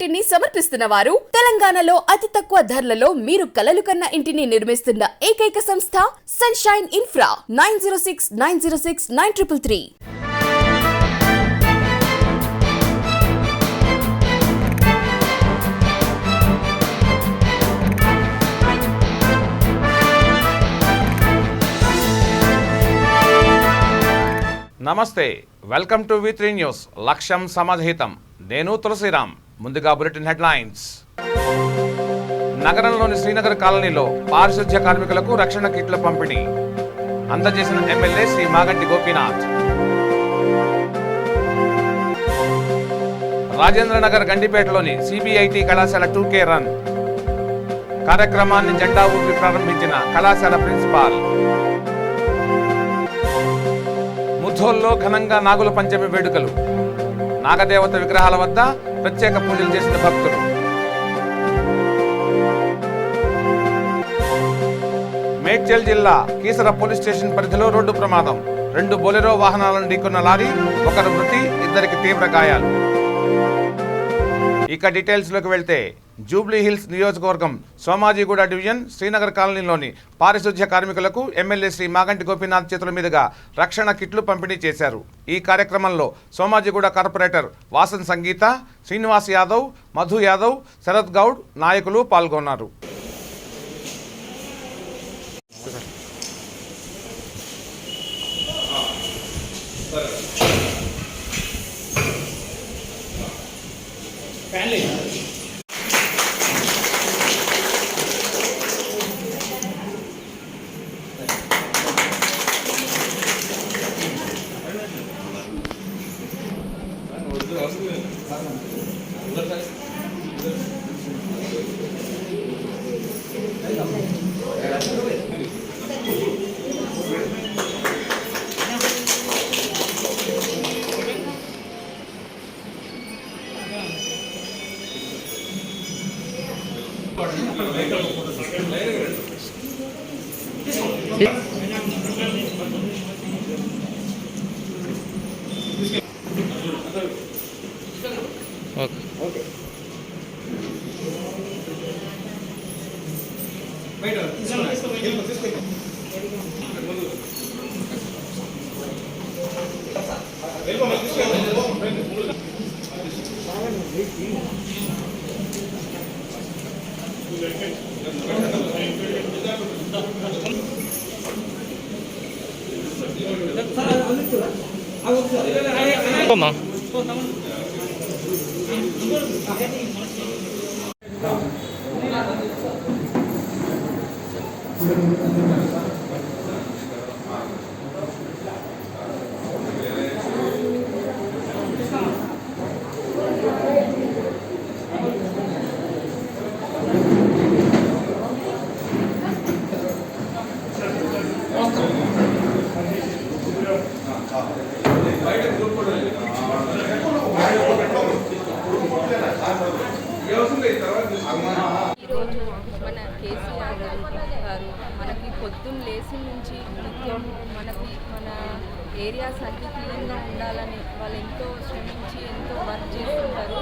ఇంటిని సమర్పిస్తున్న వారు తెలంగాణలో అతి తక్కువ ధరలలో మీరు కలలు కన్న ఇంటిని నిర్మిస్తున్న ఏకైక సంస్థ సన్షైన్ ఇన్ఫ్రా 9069069333. నమస్తే, వెల్కమ్ టు V3 న్యూస్. లక్ష్యం సమాజహితం. నేను తులసిరామ్. ముందుగా బులెటిన్ హెడ్లైన్స్. నగరంలోని శ్రీనగర్ కాలనీలో పారిశుధ్య కార్మికులకు రక్షణ కిట్ల పంపిణీ అందజేసిన ఎమ్మెల్యే శ్రీ మాగంటి గోపీనాథ్. రాజేంద్రనగర్ గండిపేటలోని CBIT కళాశాల 2K రన్ కార్యక్రమాన్ని జెండా ఊపి ప్రారంభించిన కళాశాల ప్రిన్సిపాల్. ముధోల్లో ఘనంగా నాగుల పంచమి వేడుకలు. నాగదేవత విగ్రహాల వద్ద ప్రత్యేక పూజలు చేసిన భక్తులు. మేడ్చల్ జిల్లా కీసర పోలీస్ స్టేషన్ పరిధిలో రోడ్డు ప్రమాదం. 2 బొలెరో వాహనాలను ఢీకొన్న లారీ, 1 మృతి, 2కి తీవ్ర గాయాలు. ఇక డీటెయిల్స్ లోకి వెళ్తే, జూబ్లీ హిల్స్ నియోజకవర్గం సోమాజిగూడ డివిజన్ శ్రీనగర్ కాలనీలోని పారిశుధ్య కార్మికులకు ఎమ్మెల్యే శ్రీ మాగంటి గోపీనాథ్ చేతుల మీదుగా రక్షణ కిట్లు పంపిణీ చేశారు. ఈ కార్యక్రమంలో సోమాజిగూడ కార్పొరేటర్ వాసన్ సంగీత, శ్రీనివాస్ యాదవ్, మధు యాదవ్, శరత్ గౌడ్ నాయకులు పాల్గొన్నారు. ఈరోజు మన కేసీఆర్ గారు మనకి పొద్దున్న లేచి నుంచి నిత్యం మనకి మన ఏరియాస్ అన్ని క్లీన్గా ఉండాలని వాళ్ళు ఎంతో శ్రమించి ఎంతో వర్క్ చేస్తుంటారు.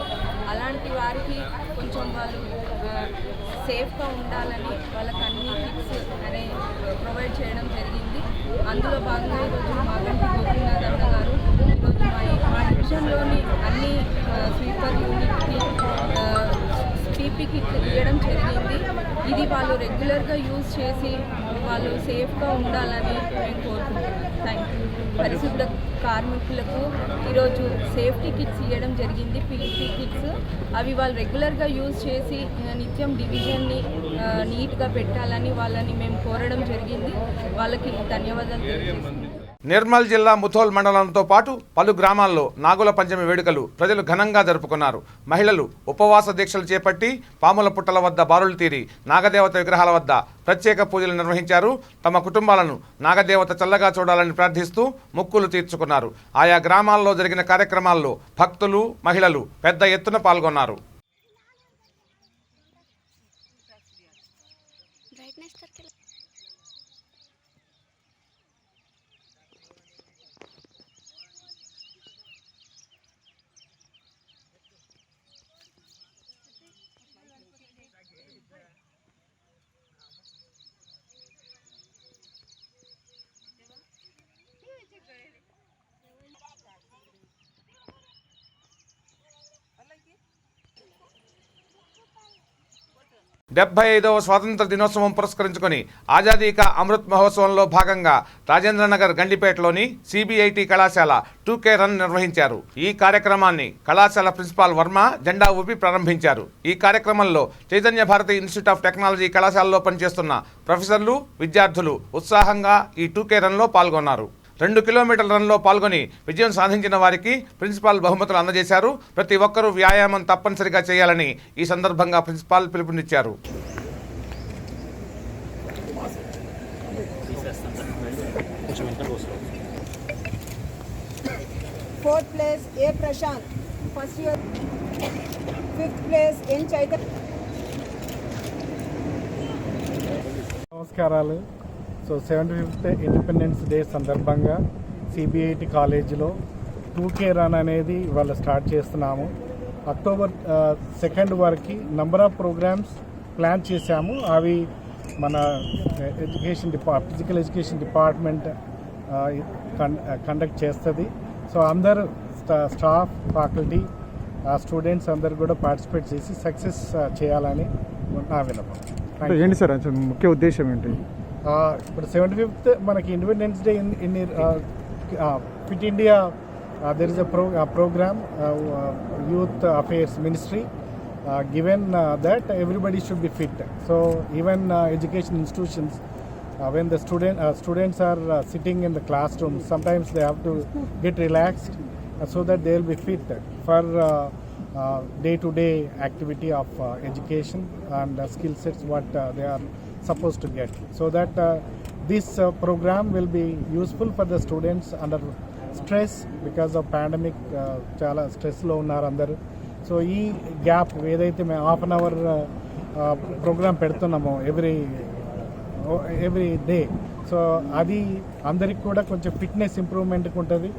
అలాంటి వారికి కొంచెం వాళ్ళు సేఫ్గా ఉండాలని వాళ్ళకి అన్ని కిట్స్ అనే ప్రొవైడ్ చేయడం జరిగింది. అందులో భాగంగా ఈరోజు మాగంటి గోపీనాథ్ అన్న గారు ఈరోజు మా డివిజన్లోని అన్ని స్వీపర్ యూనిట్కి పీపీ కిట్ ఇవ్వడం జరిగింది. ఇది వాళ్ళు రెగ్యులర్గా యూజ్ చేసి వాళ్ళు సేఫ్గా ఉండాలని మేము కోరుకుంటున్నాం. Thank you. పరిశుద్ధ కార్మికులకు ఈరోజు సేఫ్టీ కిట్స్ ఇవ్వడం జరిగింది, పీపీ కిట్స్. అవి వాళ్ళు రెగ్యులర్గా యూజ్ చేసి నిత్యం డివిజన్ని నీట్గా పెట్టాలని వాళ్ళని మేము కోరడం జరిగింది. వాళ్ళకి ధన్యవాదాలు తెలియజేస్తున్నాం. నిర్మల్ జిల్లా ముథోల్ మండలంతో పాటు పలు గ్రామాల్లో నాగుల పంచమి వేడుకలు ప్రజలు ఘనంగా జరుపుకున్నారు. మహిళలు ఉపవాస దీక్షలు చేపట్టి పాముల పుట్టల వద్ద బారులు తీరి నాగదేవత విగ్రహాల వద్ద ప్రత్యేక పూజలు నిర్వహించారు. తమ కుటుంబాలను నాగదేవత చల్లగా చూడాలని ప్రార్థిస్తూ మొక్కులు తీర్చుకున్నారు. ఆయా గ్రామాల్లో జరిగిన కార్యక్రమాల్లో భక్తులు, మహిళలు పెద్ద ఎత్తున పాల్గొన్నారు. 75వ స్వాతంత్ర దినోత్సవం పురస్కరించుకొని ఆజాదీ కా అమృత్ మహోత్సవంలో భాగంగా రాజేంద్రనగర్ గండిపేటలోని సిబిఐటి కళాశాల 2K రన్ నిర్వహించారు. ఈ కార్యక్రమాన్ని కళాశాల ప్రిన్సిపాల్ వర్మ జెండా ఊపి ప్రారంభించారు. ఈ కార్యక్రమంలో Chaitanya Bharathi institute of technology కళాశాలలో పనిచేస్తున్న ప్రొఫెసర్లు, విద్యార్థులు ఉత్సాహంగా ఈ 2K రన్లో పాల్గొన్నారు. 2 కిలోమీటర్ల రన్లో పాల్గొని విజయం సాధించిన వారికి ప్రిన్సిపాల్ బహుమతులు అందజేశారు. ప్రతి ఒక్కరూ వ్యాయామం తప్పనిసరిగా చేయాలని ఈ సందర్భంగా ప్రిన్సిపాల్ పిలుపునిచ్చారు. Fourth place A Prashant, first year. Fifth place N Chaitanya. నమస్కారాలు. సో 75th ఇండిపెండెన్స్ డే సందర్భంగా సిబిఐటి కాలేజీలో 2K రన్ అనేది ఇవాళ స్టార్ట్ చేస్తున్నాము. అక్టోబర్ 2 వరకు నంబర్ ఆఫ్ ప్రోగ్రామ్స్ ప్లాన్ చేశాము. అవి మన ఫిజికల్ ఎడ్యుకేషన్ డిపార్ట్మెంట్ కండక్ట్ చేస్తుంది. సో అందరు స్టాఫ్, ఫ్యాకల్టీ, స్టూడెంట్స్ అందరు కూడా పార్టిసిపేట్ చేసి సక్సెస్ చేయాలని నా విన్నపం. ఏంటి సార్ ముఖ్య ఉద్దేశం ఏంటి? ఇప్పుడు 75th మనకి independence day in fit India there is a programme youth affairs ministry given that everybody should be fit. So even education institutions, when the students are sitting in the classroom, sometimes they have to get relaxed so that they will be fit for day-to-day activity of education and skill sets what they are supposed to get. So that this program will be useful for the students under stress because of pandemic. Chala stress lo unnaru andaru. So ఈ gap ఏదైతే మేము ½ an hour program పెడుతున్నామో every day, so అది అందరికి కూడా కొంచెం fitness ఇంప్రూవ్మెంట్కి ఉంటుంది.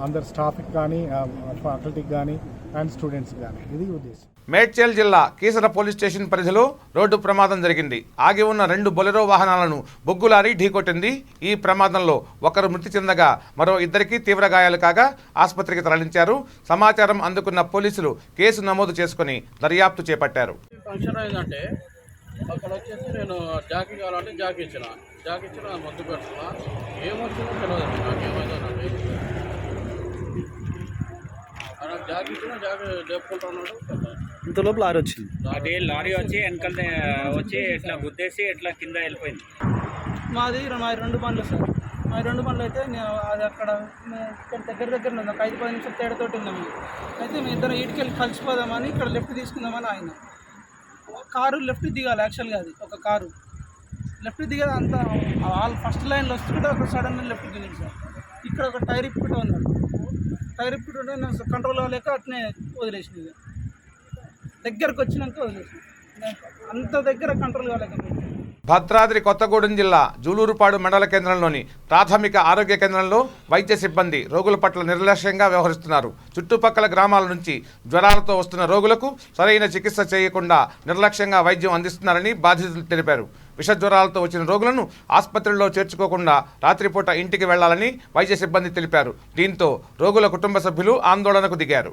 అందరు స్టాఫ్కి కానీ, ఫ్యాకల్టీకి కానీ అండ్ స్టూడెంట్స్ కానీ. ఇది ఉద్దేశం. మేడ్చల్ జిల్లా కీసర పోలీస్ స్టేషన్ పరిధిలో రోడ్డు ప్రమాదం జరిగింది. ఆగి ఉన్న 2 బొలెరో వాహనాలను బొగ్గు లారీ ఢీకొట్టింది. ఈ ప్రమాదంలో ఒకరు మృతి చెందగా మరో 2కి తీవ్ర గాయాలు కాగా ఆసుపత్రికి తరలించారు. సమాచారం అందుకున్న పోలీసులు కేసు నమోదు చేసుకుని దర్యాప్తు చేపట్టారు. ఫంక్షన్ అయిందంటే అక్కడ వచ్చేసి నేను జాకీ కావాలంటే జాకీ ఇచ్చిన మొద్దు పెడుతున్నా. ఏమొచ్చిందో తెలియదు, నాకేమైందంటే నాకు జాకీ ఇచ్చిన జాకీ లేపుకుంటున్నాడు. ఇంతలోపు లారీ వచ్చింది. అదే లారీ వచ్చి వెనకాల వచ్చి ఇట్లా గుద్దేసి ఇట్లా కింద వెళ్ళిపోయింది. మాది 2 బండ్లు సార్. మా 2 బండ్లు అయితే అది అక్కడ దగ్గర ఉంది. ఒక 5-10 నిమిషాలు తేడాతోటి ఉన్నాము. అయితే మేము ఇద్దరం ఇటుకెళ్ళి కలిసిపోదామని ఇక్కడ లెఫ్ట్ తీసుకుందామని ఆయన కారు లెఫ్ట్ దిగాలి. యాక్చువల్గా అది ఒక కారు లెఫ్ట్ దిగాలి. అంతా వాళ్ళు ఫస్ట్ లైన్లో వస్తుంటే ఒక సడన్గా లెఫ్ట్ దిగింది సార్. ఇక్కడ ఒక టైర్ ఇప్పుకుంటూ ఉన్నాడు. టైర్ ఇప్పుకుంటే నేను కంట్రోల్ అవ్వలేక అట్నే వదిలేసింది. దగ్గరకు వచ్చినాక వదిలేసింది. అంత దగ్గర కంట్రోల్ కాలేకపోయింది. భద్రాద్రి కొత్తగూడెం జిల్లా జూలూరుపాడు మండల కేంద్రంలోని ప్రాథమిక ఆరోగ్య కేంద్రంలో వైద్య సిబ్బంది రోగుల పట్ల నిర్లక్ష్యంగా వ్యవహరిస్తున్నారు. చుట్టుపక్కల గ్రామాల నుంచి జ్వరాలతో వస్తున్న రోగులకు సరైన చికిత్స చేయకుండా నిర్లక్ష్యంగా వైద్యం అందిస్తున్నారని బాధితులు తెలిపారు. విష జ్వరాలతో వచ్చిన రోగులను ఆసుపత్రిలో చేర్చుకోకుండా రాత్రిపూట ఇంటికి వెళ్లాలని వైద్య సిబ్బంది తెలిపారు. దీంతో రోగుల కుటుంబ సభ్యులు ఆందోళనకు దిగారు.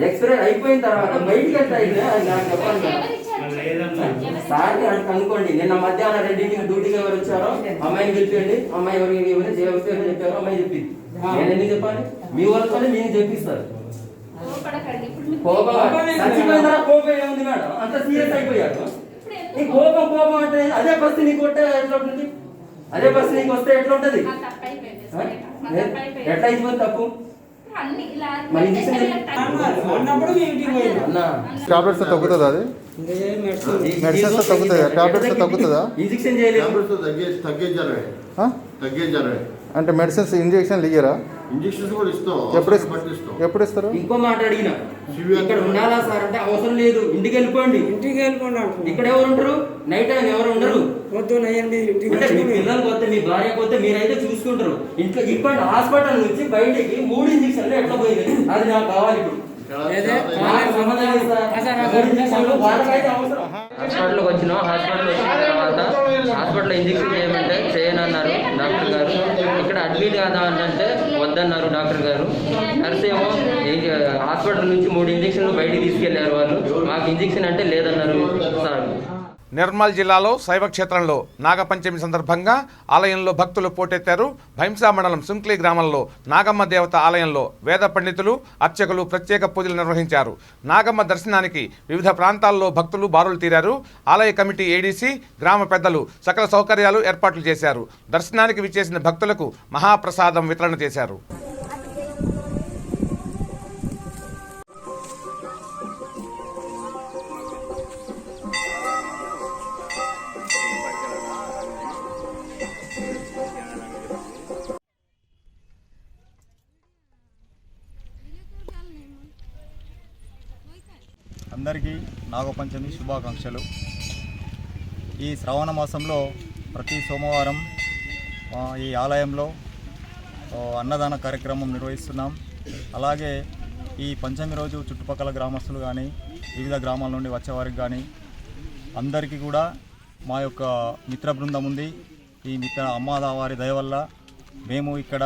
ఎక్స్రే అయిపోయిన తర్వాత బయటికి సార్ని అనుకోండి. నిన్న మధ్యాహ్నం 2ంటికి డ్యూటీకి ఎవరు వచ్చారో అమ్మాయిని పిలిపియండి. అమ్మాయి ఎవరు చెప్పారో అమ్మాయి చెప్పింది. నేను ఎందుకు చెప్పాలి? మీ వాళ్ళతోనే నేను చెప్పిస్తారు. చచ్చిపోయిన తర్వాత కోపం ఏముంది మేడం? అంత సీరియస్ అయిపోయాడు. నీ కోపం అంటే అదే పరిస్థితి నీకు వస్తే ఎట్లా ఉంటుంది? అదే పరిస్థితి నీకు వస్తే ఎట్లా ఉంటుంది? ఎట్లా అయిపోయింది తప్పు? టాబ్లెట్స్ తగ్గుతుందా? అది మెడిసిన్స్ తగ్గుతుందా? టాబ్లెట్స్ తగ్గుతుందా? ఇంజెక్షన్ చేయలేదు. అంటే మెడిసిన్స్ ఇంజెక్షన్లు ఇయ్యరా? ఇంజెక్షన్స్ కూడా ఇస్తాం. ఎప్పుడు ఇస్తారు? ఇంకో మాట అడిగినా, ఇక్కడ ఉండాలా సార్ అంటే అవసరం లేదు, ఇంటికి వెళ్ళిపోండి. ఇక్కడ ఎవరు ఉంటారు? నైట్ టైం ఎవరు ఉండరు. అంటే మీ పిల్లలకు వస్తే, మీ భార్యకు వస్తే మీరైతే చూసుకుంటారు. ఇంట్లో ఇప్పటి హాస్పిటల్ నుంచి బయటికి 3 ఇంజక్షన్లు ఎట్లా పోయింది? అది నాకు కావాలి. ఇప్పుడు హాస్పిటల్కి వచ్చినాం. హాస్పిటల్ వచ్చిన తర్వాత హాస్పిటల్లో ఇంజెక్షన్ చేయమంటే చేయనన్నారు డాక్టర్ గారు. ఇక్కడ అడ్మిట్ కాదా అంటే వద్దన్నారు డాక్టర్ గారు. నర్స్ ఏమో హాస్పిటల్ నుంచి 3 ఇంజక్షన్లు బయటికి తీసుకెళ్లారు వాళ్ళు. మాకు ఇంజక్షన్ అంటే లేదన్నారు సార్. నిర్మల్ జిల్లాలో శైవ క్షేత్రంలో నాగపంచమి సందర్భంగా ఆలయంలో భక్తులు పోటెత్తారు. భైంసా మండలం సుంక్లీ గ్రామంలో నాగమ్మ దేవత ఆలయంలో వేద పండితులు అర్చకులు ప్రత్యేక పూజలు నిర్వహించారు. నాగమ్మ దర్శనానికి వివిధ ప్రాంతాల్లో భక్తులు బారులు తీరారు. ఆలయ కమిటీ ఏడీసీ గ్రామ పెద్దలు సకల సౌకర్యాలు ఏర్పాట్లు చేశారు. దర్శనానికి విచ్చేసిన భక్తులకు మహాప్రసాదం వితరణ చేశారు. అందరికీ నాగపంచమి శుభాకాంక్షలు. ఈ శ్రావణ మాసంలో ప్రతి సోమవారం ఈ ఆలయంలో అన్నదాన కార్యక్రమం నిర్వహిస్తున్నాం. అలాగే ఈ పంచమి రోజు చుట్టుపక్కల గ్రామస్తులు కానీ వివిధ గ్రామాల నుండి వచ్చేవారికి కానీ అందరికీ కూడా మా యొక్క మిత్ర బృందం ఉంది. ఈ మిత్ర అమ్మవారి దయ వల్ల మేము ఇక్కడ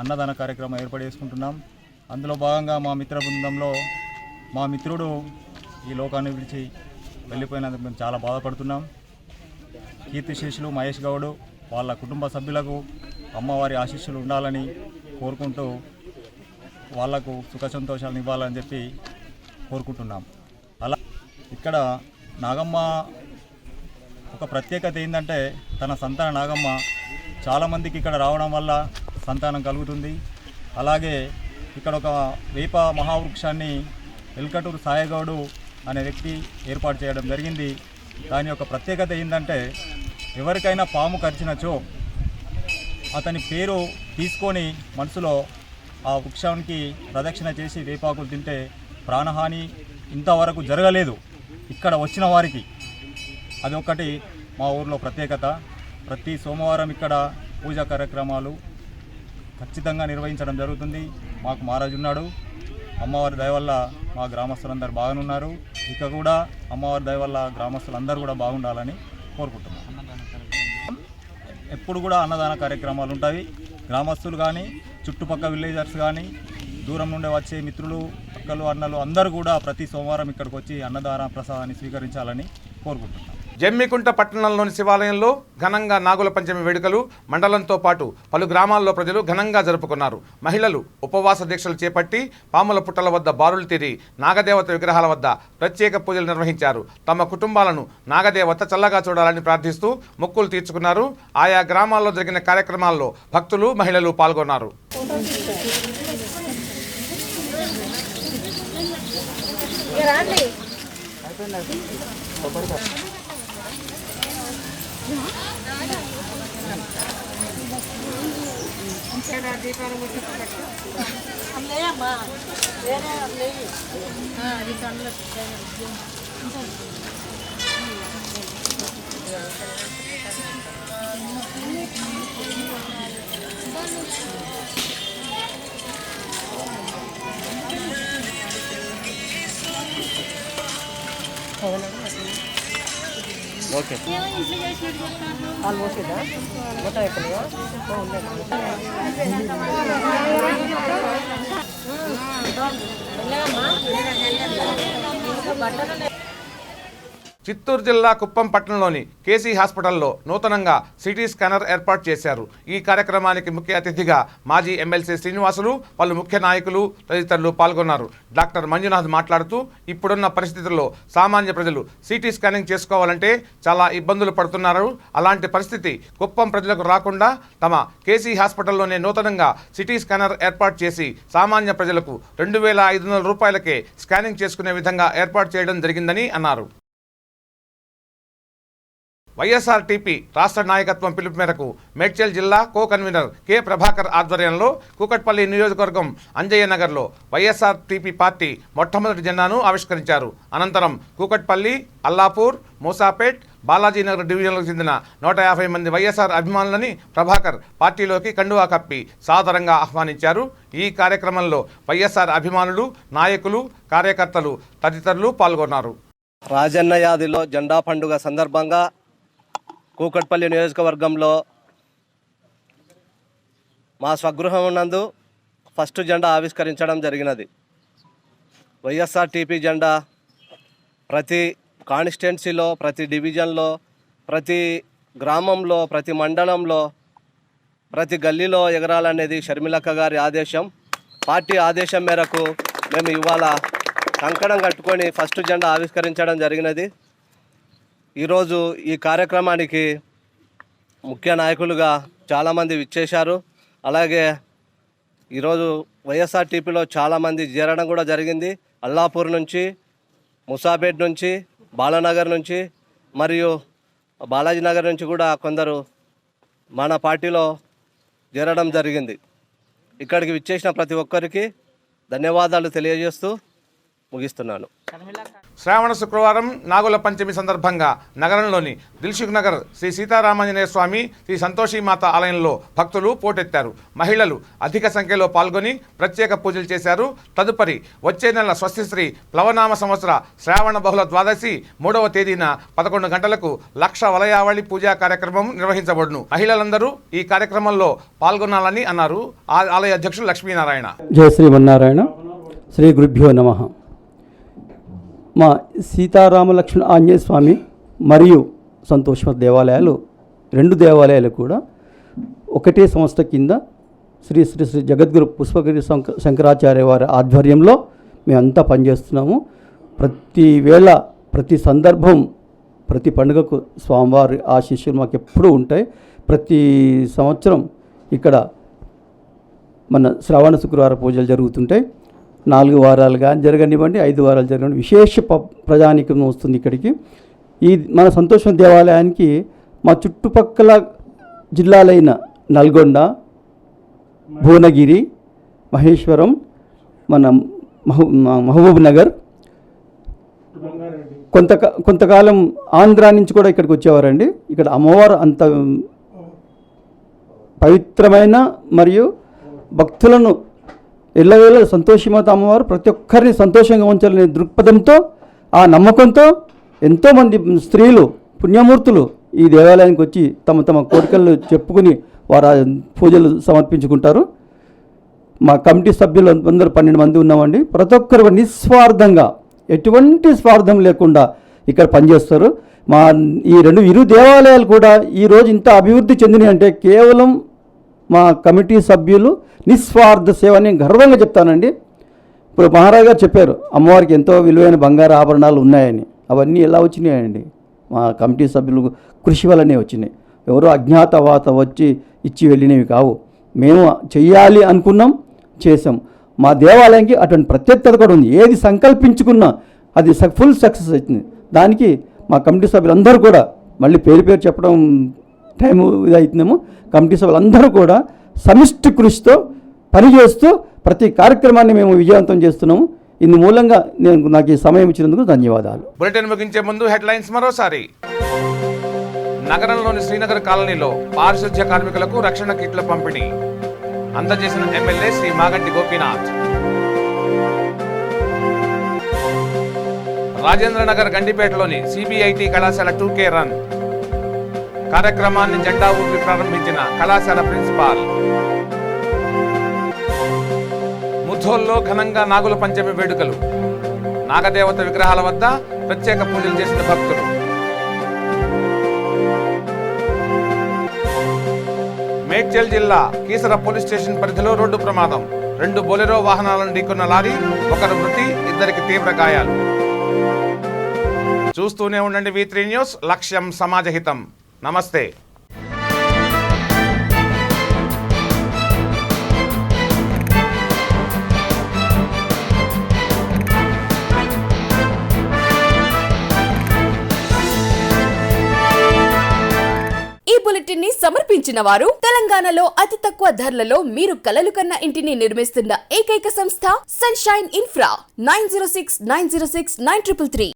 అన్నదాన కార్యక్రమం ఏర్పాటు చేసుకుంటున్నాం. అందులో భాగంగా మా మిత్ర బృందంలో మా మిత్రుడు ఈ లోకాన్ని విడిచి వెళ్ళిపోయినందుకు మేము చాలా బాధపడుతున్నాం. కీర్తిశేషులు మహేష్ గౌడ్ వాళ్ళ కుటుంబ సభ్యులకు అమ్మవారి ఆశీస్సులు ఉండాలని కోరుకుంటూ వాళ్లకు సుఖ సంతోషాలను ఇవ్వాలని చెప్పి కోరుకుంటున్నాం. అలా ఇక్కడ నాగమ్మ ఒక ప్రత్యేకత ఏంటంటే తన సంతాన నాగమ్మ చాలామందికి ఇక్కడ రావడం వల్ల సంతానం కలుగుతుంది. అలాగే ఇక్కడ ఒక వేప మహావృక్షాన్ని ఎల్కటూరు సాయిగౌడు అనే వ్యక్తి ఏర్పాటు చేయడం జరిగింది. దాని యొక్క ప్రత్యేకత ఏంటంటే ఎవరికైనా పాము కరిచినచో అతని పేరు తీసుకొని మనసులో ఆ వృక్షానికి ప్రదక్షిణ చేసి వేపాకులు తింటే ప్రాణహాని ఇంతవరకు జరగలేదు ఇక్కడ వచ్చిన వారికి. అది ఒకటి మా ఊర్లో ప్రత్యేకత. ప్రతి సోమవారం ఇక్కడ పూజా కార్యక్రమాలు ఖచ్చితంగా నిర్వహించడం జరుగుతుంది. మాకు మహారాజు ఉన్నాడు. అమ్మవారి దయ వల్ల మా గ్రామస్తులందరూ బాగానున్నారు. ఇక కూడా అమ్మవారి దయ వల్ల గ్రామస్తులందరూ కూడా బాగుండాలని కోరుకుంటున్నాం. ఎప్పుడు కూడా అన్నదాన కార్యక్రమాలు ఉంటాయి. గ్రామస్తులు కానీ చుట్టుపక్కల విలేజర్స్ కానీ దూరం నుండి వచ్చే మిత్రులు అక్కలు అన్నలు అందరూ కూడా ప్రతి సోమవారం ఇక్కడికి వచ్చి అన్నదాన ప్రసాదాన్ని స్వీకరించాలని కోరుకుంటున్నాం. జమ్మికుంట పట్టణంలోని శివాలయంలో ఘనంగా నాగుల పంచమి వేడుకలు మండలంతో పాటు పలు గ్రామాల్లో ప్రజలు ఘనంగా జరుపుకున్నారు. మహిళలు ఉపవాస దీక్షలు చేపట్టి పాముల పుట్టల వద్ద బారులు తీరి నాగదేవత విగ్రహాల వద్ద ప్రత్యేక పూజలు నిర్వహించారు. తమ కుటుంబాలను నాగదేవత చల్లగా చూడాలని ప్రార్థిస్తూ మొక్కులు తీర్చుకున్నారు. ఆయా గ్రామాల్లో జరిగిన కార్యక్రమాల్లో భక్తులు మహిళలు పాల్గొన్నారు. ఓకే చిత్తూరు జిల్లా కుప్పం పట్టణంలోని కేసీ హాస్పిటల్లో నూతనంగా సిటీ స్కానర్ ఏర్పాటు చేశారు. ఈ కార్యక్రమానికి ముఖ్య అతిథిగా మాజీ ఎమ్మెల్సీ శ్రీనివాసులు, పలు ముఖ్య నాయకులు తదితరులు పాల్గొన్నారు. డాక్టర్ మంజునాథ్ మాట్లాడుతూ ఇప్పుడున్న పరిస్థితుల్లో సామాన్య ప్రజలు సిటీ స్కానింగ్ చేసుకోవాలంటే చాలా ఇబ్బందులు పడుతున్నారు. అలాంటి పరిస్థితి కుప్పం ప్రజలకు రాకుండా తమ కేసీ హాస్పిటల్లోనే నూతనంగా సిటీ స్కానర్ ఏర్పాటు చేసి సామాన్య ప్రజలకు 2,500 రూపాయలకే స్కానింగ్ చేసుకునే విధంగా ఏర్పాటు చేయడం జరిగిందని అన్నారు. వైఎస్ఆర్టీపీ రాష్ట్ర నాయకత్వం పిలుపు మేరకు మేడ్చల్ జిల్లా కో కన్వీనర్ కె ప్రభాకర్ ఆధ్వర్యంలో కూకట్పల్లి నియోజకవర్గం అంజయ్య నగర్లో వైఎస్ఆర్టీపీ పార్టీ మొట్టమొదటి జెండాను ఆవిష్కరించారు. అనంతరం కూకట్పల్లి, అల్లాపూర్, మూసాపేట్, బాలాజీనగర్ డివిజన్లకు చెందిన 150 మంది వైఎస్ఆర్ అభిమానులని ప్రభాకర్ పార్టీలోకి కండువా కప్పి సాదరంగా ఆహ్వానించారు. ఈ కార్యక్రమంలో వైఎస్ఆర్ అభిమానులు, నాయకులు, కార్యకర్తలు తదితరులు పాల్గొన్నారు. రాజన్న యాదిలో జెండా పండుగ సందర్భంగా కూకట్పల్లి నియోజకవర్గంలో మా స్వగృహం నందు ఫస్ట్ జెండా ఆవిష్కరించడం జరిగినది. వైఎస్ఆర్టీపీ జెండా ప్రతి కాన్స్టిట్యున్సీలో, ప్రతి డివిజన్లో, ప్రతి గ్రామంలో, ప్రతి మండలంలో, ప్రతి గల్లీలో ఎగరాలనేది షర్మిలక్క గారి ఆదేశం. పార్టీ ఆదేశం మేరకు మేము ఇవాళ కంకణం కట్టుకొని ఫస్ట్ జెండా ఆవిష్కరించడం జరిగినది. ఈరోజు ఈ కార్యక్రమానికి ముఖ్య నాయకులుగా చాలామంది విచ్చేశారు. అలాగే ఈరోజు వైఎస్ఆర్టీపీలో చాలామంది చేరడం కూడా జరిగింది. అల్లాపూర్ నుంచి, ముసాపేట్ నుంచి, బాలానగర్ నుంచి మరియు బాలాజీ నగర్ నుంచి కూడా కొందరు మన పార్టీలో చేరడం జరిగింది. ఇక్కడికి విచ్చేసిన ప్రతి ఒక్కరికి ధన్యవాదాలు తెలియజేస్తూ ముగిస్తున్నాను. శ్రావణ శుక్రవారం నాగుల పంచమి సందర్భంగా నగరంలోని దిల్సుఖ్ నగర్ శ్రీ సీతారామాంజనేయ స్వామి, శ్రీ సంతోషిమాత ఆలయంలో భక్తులు పోటెత్తారు. మహిళలు అధిక సంఖ్యలో పాల్గొని ప్రత్యేక పూజలు చేశారు. తదుపరి వచ్చే నెల స్వస్తిశ్రీ ప్లవనామ సంవత్సర శ్రావణ బహుళ ద్వాదశి 3వ తేదీన 11 గంటలకు లక్ష వలయావళి పూజా కార్యక్రమం నిర్వహించబడును. మహిళలందరూ ఈ కార్యక్రమంలో పాల్గొనాలని అన్నారు ఆలయ అధ్యక్షులు లక్ష్మీనారాయణ. జయ శ్రీమన్నారాయణ. శ్రీ గురుభ్యో నమః. మా సీతారామ లక్ష్మణ ఆంజనేయ స్వామి మరియు సంతోషమ దేవాలయాలు, 2 దేవాలయాలు కూడా ఒకటే సంస్థ కింద శ్రీ శ్రీ శ్రీ జగద్గురు పుష్పగిరి శంకరాచార్య వారి ఆధ్వర్యంలో మేమంతా పనిచేస్తున్నాము. ప్రతి వేళ, ప్రతి సందర్భం, ప్రతి పండుగకు స్వామివారి ఆశీస్సులు మాకు ఎప్పుడూ ఉంటాయి. ప్రతి సంవత్సరం ఇక్కడ మన శ్రావణ శుక్రవార పూజలు జరుగుతుంటాయి. 4 వారాలు కానీ జరగనివ్వండి, 5 వారాలు జరగనివ్వండి, విశేష ప్రజానీకం వస్తుంది ఇక్కడికి. ఈ మన సంతోషం దేవాలయానికి మా చుట్టుపక్కల జిల్లాలైన నల్గొండ, భువనగిరి, మహేశ్వరం, మన మహబూబ్ నగర్, కొంతకాలం ఆంధ్రా నుంచి కూడా ఇక్కడికి వచ్చేవారండి. ఇక్కడ అమ్మవారు అంత పవిత్రమైన మరియు భక్తులను ఎల్లవేళ సంతోషిమాత అమ్మవారు ప్రతి ఒక్కరిని సంతోషంగా ఉంచాలనే దృక్పథంతో, ఆ నమ్మకంతో ఎంతోమంది స్త్రీలు, పుణ్యమూర్తులు ఈ దేవాలయానికి వచ్చి తమ తమ కోరికలు చెప్పుకుని వారు పూజలు సమర్పించుకుంటారు. మా కమిటీ సభ్యులు అందరూ 12 మంది ఉన్నామండి. ప్రతి ఒక్కరు నిస్వార్థంగా, ఎటువంటి స్వార్థం లేకుండా ఇక్కడ పనిచేస్తారు. మా ఈ ఇరు దేవాలయాలు కూడా ఈరోజు ఇంత అభివృద్ధి చెందినాయి అంటే కేవలం మా కమిటీ సభ్యులు నిస్వార్థ సేవ అని గర్వంగా చెప్తానండి. ఇప్పుడు మహారాజు గారు చెప్పారు అమ్మవారికి ఎంతో విలువైన బంగారు ఆభరణాలు ఉన్నాయని. అవన్నీ ఎలా వచ్చినాయండి? మా కమిటీ సభ్యులు కృషి వల్లనే వచ్చినాయి. ఎవరో అజ్ఞాతవాత వచ్చి ఇచ్చి వెళ్ళినవి కావు. మేము చెయ్యాలి అనుకున్నాం, చేసాం. మా దేవాలయానికి అటువంటి ప్రత్యేకత కూడా ఉంది. ఏది సంకల్పించుకున్నా అది ఫుల్ సక్సెస్ అవుతుంది. దానికి మా కమిటీ సభ్యులందరూ కూడా, మళ్ళీ పేరు చెప్పడం టైం ఇదవుతుందేమో, కమిటీ సభ్యులందరూ కూడా సమిష్టి కృషితో పనిచేస్తూ ప్రతి కార్యక్రమాన్ని మేము విజయవంతం చేస్తున్నాము. ఇందు మూలంగా నాకు ఈ సమయం ఇచ్చినందుకు ధన్యవాదాలు. బులెటిన్ ముగించే ముందు హెడ్లైన్స్ మరోసారి. నగరంలోని శ్రీనగర్ కాలనీలో పారిశుధ్య కార్మికులకు రక్షణ కిట్ల పంపిణీ అందజేసిన ఎమ్మెల్యే శ్రీ మాగంటి గోపీనాథ్. రాజేంద్రనగర్ గండిపేటలోని సిబిఐటి కళాశాల 2K రన్ కార్యక్రమాన్ని జెండా ఊపి ప్రారంభించిన కళాశాల ప్రిన్సిపాల్. ముధోల్లో ఘనంగా నాగుల పంచమి వేడుకలు, నాగదేవత విగ్రహాల వద్ద ప్రత్యేక పూజలు చేసిన భక్తులు. మేడ్చల్ జిల్లా కీసర పోలీస్ స్టేషన్ పరిధిలో రోడ్డు ప్రమాదం. 2 బొలెరో వాహనాలను ఢీకొన్న లారీ, 1 మృతి, 2 తీవ్ర గాయాలు. చూస్తూనే ఉండండి V3 న్యూస్, లక్ష్యం సమాజహితం. నమస్తే. ఈ బులెటిన్ ని సమర్పించిన వారు తెలంగాణలో అతి తక్కువ ధరలలో మీరు కలలు కన్న ఇంటిని నిర్మిస్తున్న ఏకైక సంస్థ సన్షైన్ ఇన్ఫ్రా. 9069069333.